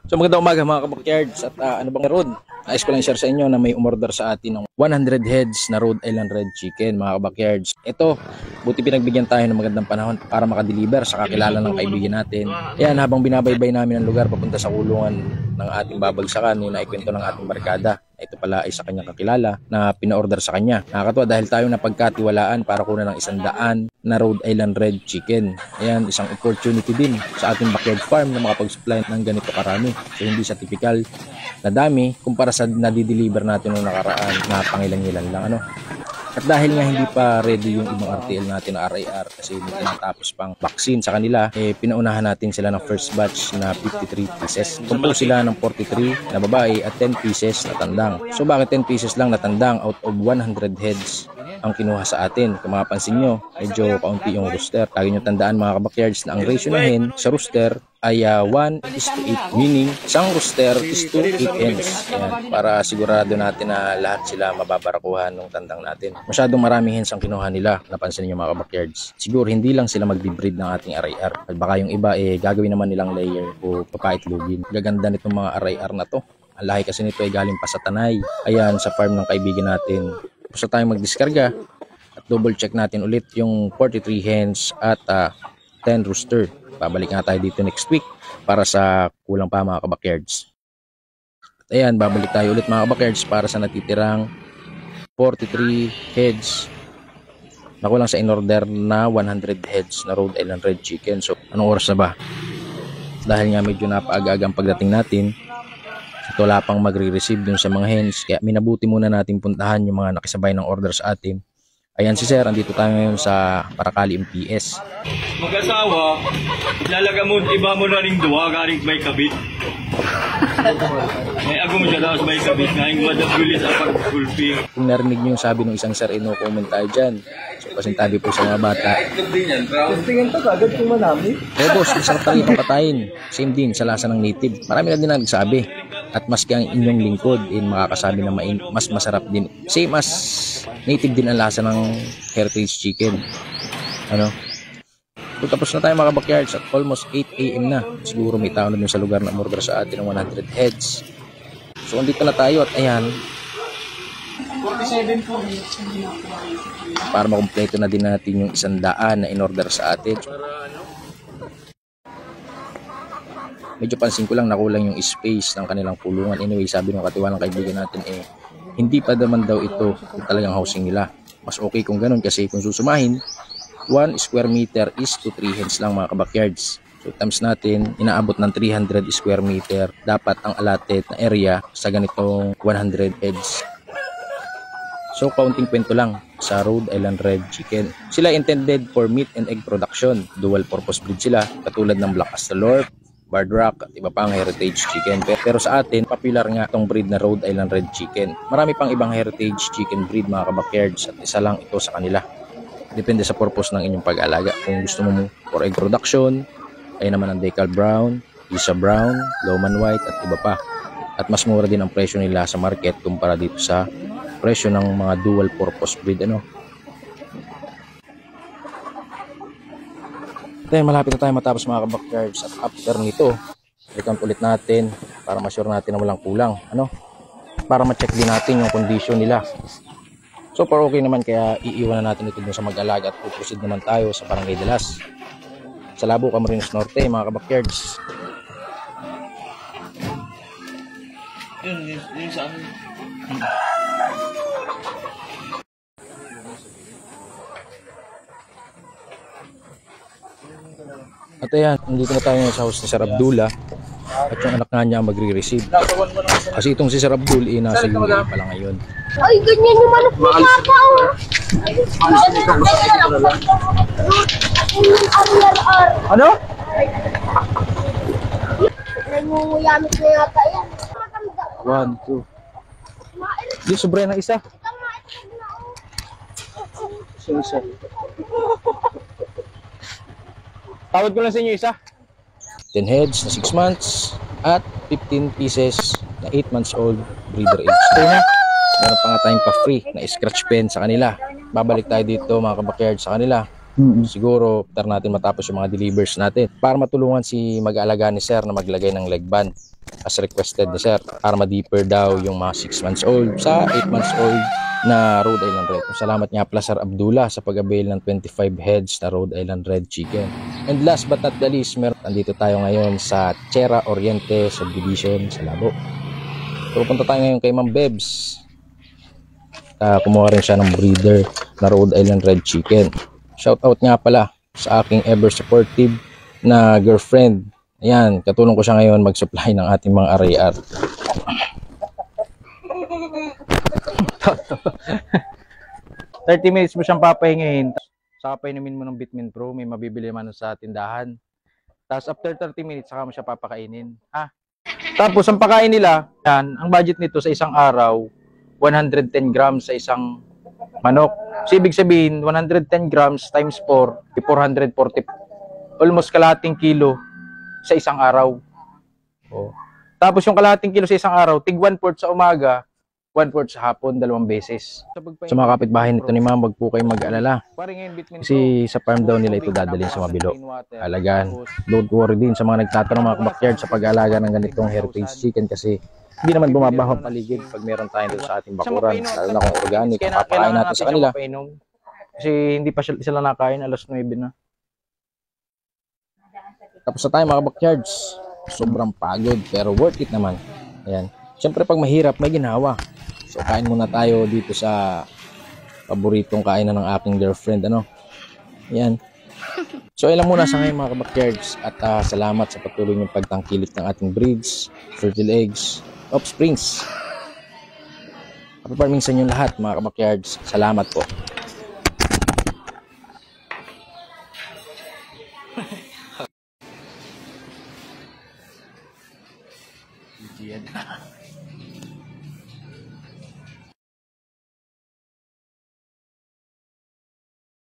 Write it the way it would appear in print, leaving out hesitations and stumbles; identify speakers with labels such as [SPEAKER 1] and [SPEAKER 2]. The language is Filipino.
[SPEAKER 1] So magandang umaga mga kabakyards at ano bang Rod? Nais ko lang share sa inyo na may umorder sa atin ng 100 heads na Rhode Island Red Chicken mga kabakyards. Ito, buti pinagbigyan tayo ng magandang panahon para makadeliver sa kakilala ng kaibigan natin. Ayan, habang binabaybay namin ang lugar papunta sa kulungan ng ating babagsakan, yung naikwento ng ating barkada. Ito pala ay sa kanyang kakilala na pina-order sa kanya. Nakakatuwa dahil tayo napagkatiwalaan para kunan ng 100 na Rhode Island Red Chicken. Ayan, isang opportunity din sa ating backyard farm na makapag-supply ng ganito karami. So hindi sa typical na dami kumpara sa nadideliver natin noong nakaraan na pangilan-ilan lang. At dahil nga hindi pa ready yung ibang RTL natin na RIR kasi may tinatapos pang vaccine sa kanila, pinaunahan natin sila ng first batch na 53 pieces. Compose sila ng 43 na babae at 10 pieces na tandang. So bakit 10 pieces lang na tandang out of 100 heads ang kinuha sa atin? Kung mapapansin nyo, medyo kaunti yung rooster. Lagi nyo tandaan mga kabakyards na ang ratio na hen sa rooster ay 1:8, meaning isang rooster is to 8 hens. Ayan, para sigurado natin na lahat sila mababarakuhan ng tandang natin. Masyadong maraming hens ang kinuha nila, napansin niyo mga kabakyards. Siguro hindi lang sila magbe-breed ng ating RIR. At baka yung iba gagawin naman nilang layer o papaitlogin. Gaganda nitong mga RIR na to. Ang lahi kasi nito ay galing pa sa Tanay. Ayan, sa farm ng kaibigan natin. Tapos na tayong magdiskarga at double check natin ulit yung 43 hens at 10 rooster. Babalik nga tayo dito next week para sa kulang pa mga kabakyards. Ayan, babalik tayo ulit mga kabakyards para sa natitirang 43 heads na kulang sa in-order na 100 heads na Rhode Island Red Chicken. So, anong oras na ba? Dahil nga medyo napaaga-agang pagdating natin at wala pang magre-receive dun sa mga hens, kaya minabuti muna natin puntahan yung mga nakisabay ng order sa atin. Ayan si Sir, andito tayo ngayon sa Paracali MPS.
[SPEAKER 2] Mag-asawa, lalaga mo, iba mo na rin duwa, garing may kabit. May agong siya daw may kabit, ngayon madagwilis ang pag-gulping.
[SPEAKER 1] Kung narinig niyo yung sabi ng isang Sir, ino-comment tayo dyan. So, pasintabi po sa mga bata.
[SPEAKER 3] Tingin to kagad kung manami.
[SPEAKER 1] Boss, masarap tayo itong patayin. Same din sa lasa ng native. Marami na din ang nagsabi. At maski ang inyong lingkod, makakasabi na mas masarap din. Same as native din ang lasa ng heritage chicken. So, tapos na tayo mga backyards at almost 8 AM na. Siguro may tao na din sa lugar na order sa atin ng 100 heads. So, andito na tayo at ayan.
[SPEAKER 3] 47 po.
[SPEAKER 1] Para makumpleto na din natin yung 100 na in-order sa atin. Medyo pansin ko lang nakulang yung space ng kanilang pulungan. Anyway, sabi ng katiwalang kaibigan natin hindi pa naman daw ito yung talagang housing nila. Mas okay kung ganun kasi kung susumahin, 1 square meter is to 3 hens lang mga kabakyards. So times natin, inaabot ng 300 square meter. Dapat ang allotted na area sa ganitong 100 heads. So kaunting kwento lang sa Rhode Island Red Chicken. Sila intended for meat and egg production. Dual purpose breed sila katulad ng Black Astalorp, Barred Rock at iba pang heritage chicken. Pero sa atin, popular nga itong breed na Rhode Island Red Chicken. Marami pang ibang heritage chicken breed mga kabakyards at isa lang ito sa kanila. Depende sa purpose ng inyong pag-alaga. Kung gusto mo for egg production, ay naman ang Decal Brown, Isa Brown, Lowman White at iba pa. At mas mura din ang presyo nila sa market kumpara dito sa presyo ng mga dual purpose breed. Then, malapit na tayo matapos mga kabakyards at after nito, i-count ulit natin para ma-sure natin na walang kulang. Para ma-check din natin yung condition nila. So, para okay naman kaya iiwan na natin ito dun sa mag-alaga at puproceed naman tayo sa Barangay Dalas. Sa Labo, Camarines Norte mga kabakyards.
[SPEAKER 2] Yun sa amin.
[SPEAKER 1] At ayan, nandito na tayo sa house ni Sir Abdullah at yung anak nga niya magre-receive. Kasi itong si Sir Abdul nasa UAE pa lang ngayon.
[SPEAKER 4] Ay, ganyan yung manok ni Papa,
[SPEAKER 3] Ano?
[SPEAKER 4] Nangunguyamit na yata yan.
[SPEAKER 1] 1, 2. Di, sobra na isa. Isa. Tawad ko lang sa inyo isa. 10 heads na 6 months at 15 pieces na 8 months old breeder age. Ito na. Meron pa nga tayong pa-free na scratch pen sa kanila. Babalik tayo dito mga kabakyard sa kanila. Siguro natin matapos yung mga delivers natin para matulungan si mag-aalaga ni Sir na maglagay ng leg band as requested na sir para ma-deeper daw yung mga 6 months old sa 8 months old na Rhode Island Red. Salamat nga pala Sir Abdullah sa pag-avail ng 25 heads na Rhode Island Red Chicken. And last but not the least, andito tayo ngayon sa Chera Oriente Subdivision sa Labo. So punta tayo ngayon kay Ma'am Bebs. Kumuha rin siya ng breeder na Rhode Island Red Chicken. Shout out nga pala sa aking ever supportive na girlfriend. Ayan, katulong ko siya ngayon mag-supply ng ating mga RAR. 30 minutes mo siyang papahingahin. Saka painumin mo ng Bitmin Pro, may mabibili man sa tindahan. Tapos after 30 minutes, saka mo siya papakainin. Ha? Tapos ang pakain nila, yan, ang budget nito sa isang araw, 110 grams sa isang manok. So, ibig sabihin, 110 grams times 4, 440, almost kalahating kilo sa isang araw. Oh. Tapos yung kalahating kilo sa isang araw, tig 1/4 sa umaga, 1/4 sa hapon, 2 beses. Sa mga kapitbahay nito ni Ma'am, wag po kayong mag-alala. Kasi sa farm daw nila ito dadalhin sa Mabilo. Alagaan. Don't worry din sa mga nagtatanong mga backyard sa pag-aalaga ng ganitong heritage chicken kasi hindi naman bumabaho ang paligid pag meron tayo doon sa ating bakuran. Lalo na kung organic, kung papakain natin sa kanila. Kasi hindi pa sila nakain, alas 9 na. Tapos na tayo mga backyards. Sobrang pagod pero worth it naman. Ayan. Siyempre pag mahirap, may ginawa. So kain muna tayo dito sa paboritong kainan ng aking girlfriend. Ano? Ayan. So ilang muna sa ngayon mga backyards. At salamat sa patuloy ng pagtangkilik ng ating breeds, fertile eggs, offsprings. Happy farming sa inyo lahat mga backyards. Salamat po. Yan.